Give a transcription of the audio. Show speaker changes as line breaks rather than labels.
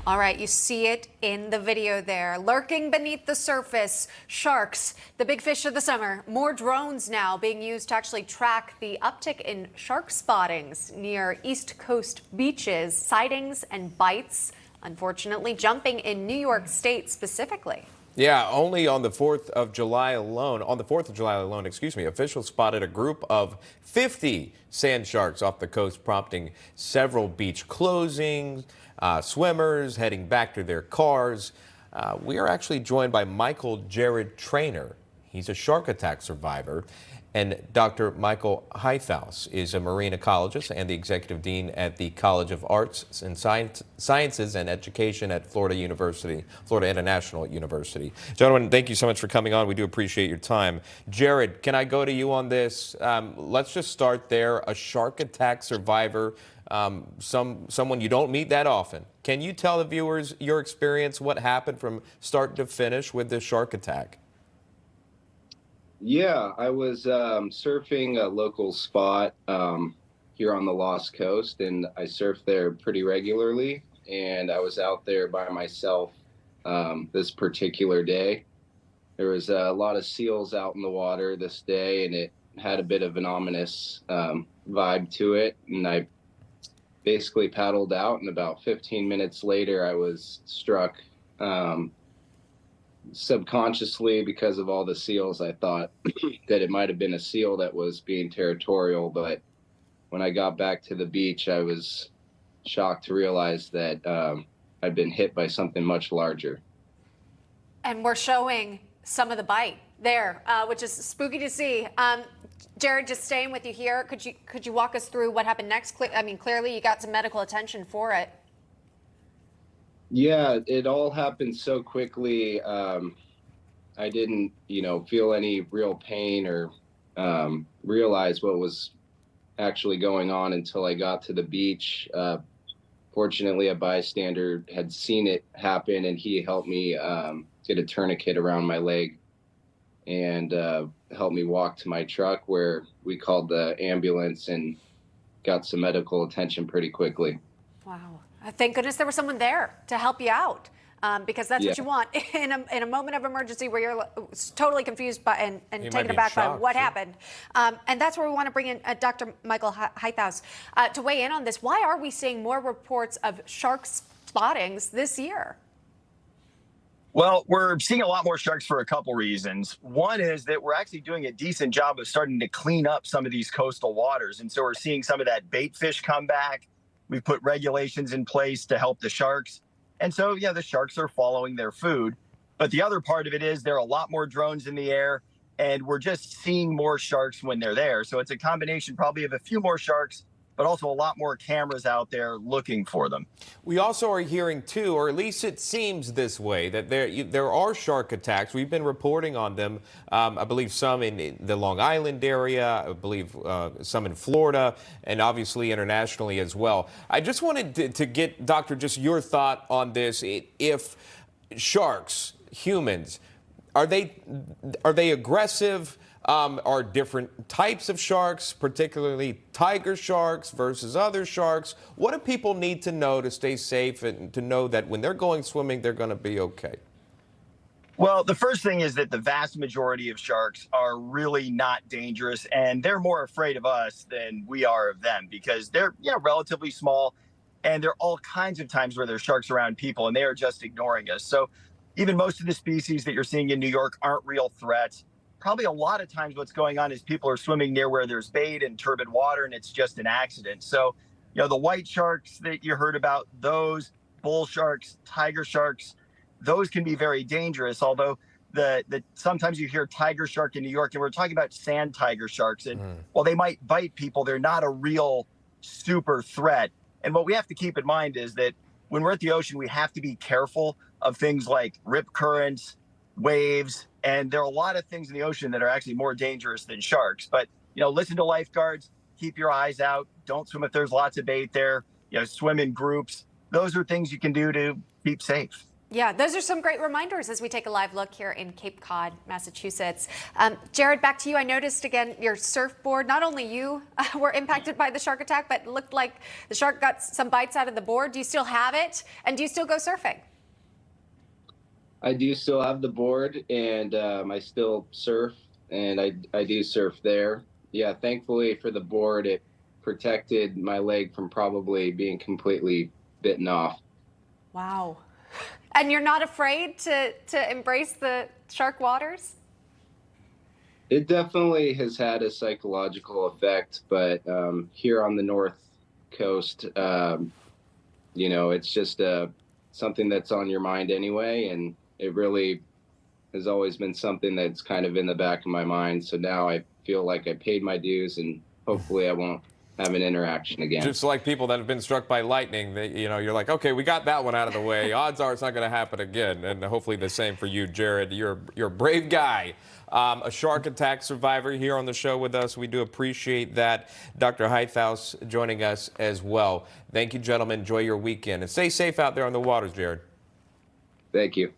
All right, you see it in the video there. Lurking beneath the surface, sharks, the big fish of the summer. More drones now being used to actually track the uptick in shark spottings near East Coast beaches, sightings and bites, unfortunately jumping in New York State specifically.
Yeah, only on the 4th of July alone, officials spotted a group of 50 sand sharks off the coast, prompting several beach closings, swimmers heading back to their cars. We are actually joined by Jared Trainor. He's a shark attack survivor. And Dr. Michael Heithaus is a marine ecologist and the executive dean at the College of Arts and Sciences and Education at Florida International University. Gentlemen, thank you so much for coming on. We do appreciate your time. Jared, can I go to you on this? Let's just start there. A shark attack survivor, someone you don't meet that often. Can you tell the viewers your experience, what happened from start to finish with this shark attack?
Yeah, I was surfing a local spot here on the Lost Coast, and I surf there pretty regularly. And I was out there by myself this particular day. There was a lot of seals out in the water this day, and it had a bit of an ominous vibe to it. And I basically paddled out, and about 15 minutes later, I was struck. Subconsciously, because of all the seals, I thought that it might have been a seal that was being territorial. But when I got back to the beach, I was shocked to realize that I'd been hit by something much larger.
And we're showing some of the bite there, which is spooky to see. Jared, just staying with you here, could you walk us through what happened next? I mean, clearly you got some medical attention for it.
Yeah, it all happened so quickly. I didn't, feel any real pain or realize what was actually going on until I got to the beach. Fortunately, a bystander had seen it happen, and he helped me get a tourniquet around my leg and helped me walk to my truck, where we called the ambulance and got some medical attention pretty quickly.
Wow. Thank goodness there was someone there to help you out, because that's what you want in a moment of emergency where you're totally confused by and taken aback by what happened. And that's where we want to bring in Dr. Michael Heithaus to weigh in on this. Why are we seeing more reports of shark spottings this year?
Well, we're seeing a lot more sharks for a couple reasons. One is that we're actually doing a decent job of starting to clean up some of these coastal waters. And so we're seeing some of that bait fish come back. We've put regulations in place to help the sharks. And so, yeah, the sharks are following their food. But the other part of it is there are a lot more drones in the air, and we're just seeing more sharks when they're there. So it's a combination probably of a few more sharks, but also a lot more cameras out there looking for them.
We also are hearing, too, or at least it seems this way, that there are shark attacks. We've been reporting on them, I believe some in the Long Island area, I believe some in Florida, and obviously internationally as well. I just wanted to get, Doctor, just your thought on this. If sharks, humans, are they aggressive? Are different types of sharks, particularly tiger sharks versus other sharks? What do people need to know to stay safe and to know that when they're going swimming, they're going to be okay?
Well, the first thing is that the vast majority of sharks are really not dangerous, and they're more afraid of us than we are of them, because they're relatively small, and there are all kinds of times where there's sharks around people, and they are just ignoring us. So even most of the species that you're seeing in New York aren't real threats. Probably a lot of times what's going on is people are swimming near where there's bait and turbid water, and it's just an accident. So, the white sharks that you heard about, those bull sharks, tiger sharks, those can be very dangerous. Although sometimes you hear tiger shark in New York, and we're talking about sand tiger sharks. And while they might bite people, they're not a real super threat. And what we have to keep in mind is that when we're at the ocean, we have to be careful of things like rip currents, waves, and there are a lot of things in the ocean that are actually more dangerous than sharks. But, listen to lifeguards, keep your eyes out, don't swim if there's lots of bait there, swim in groups. Those are things you can do to keep safe.
Yeah, those are some great reminders as we take a live look here in Cape Cod, Massachusetts. Jared, back to you. I noticed again your surfboard. Not only you were impacted by the shark attack, but it looked like the shark got some bites out of the board. Do you still have it? And do you still go surfing?
I do still have the board, and I still surf, and I do surf there. Yeah, thankfully for the board, it protected my leg from probably being completely bitten off.
Wow. And you're not afraid to embrace the shark waters?
It definitely has had a psychological effect, but here on the North Coast, you know, it's just something that's on your mind anyway, and it really has always been something that's kind of in the back of my mind. So now I feel like I paid my dues, and hopefully I won't have an interaction again.
Just like people that have been struck by lightning, you know, you're like, okay, we got that one out of the way. Odds are it's not going to happen again. And hopefully the same for you, Jared. You're a brave guy. A shark attack survivor here on the show with us. We do appreciate that. Dr. Heithaus joining us as well. Thank you, gentlemen. Enjoy your weekend. And stay safe out there on the waters, Jared.
Thank you.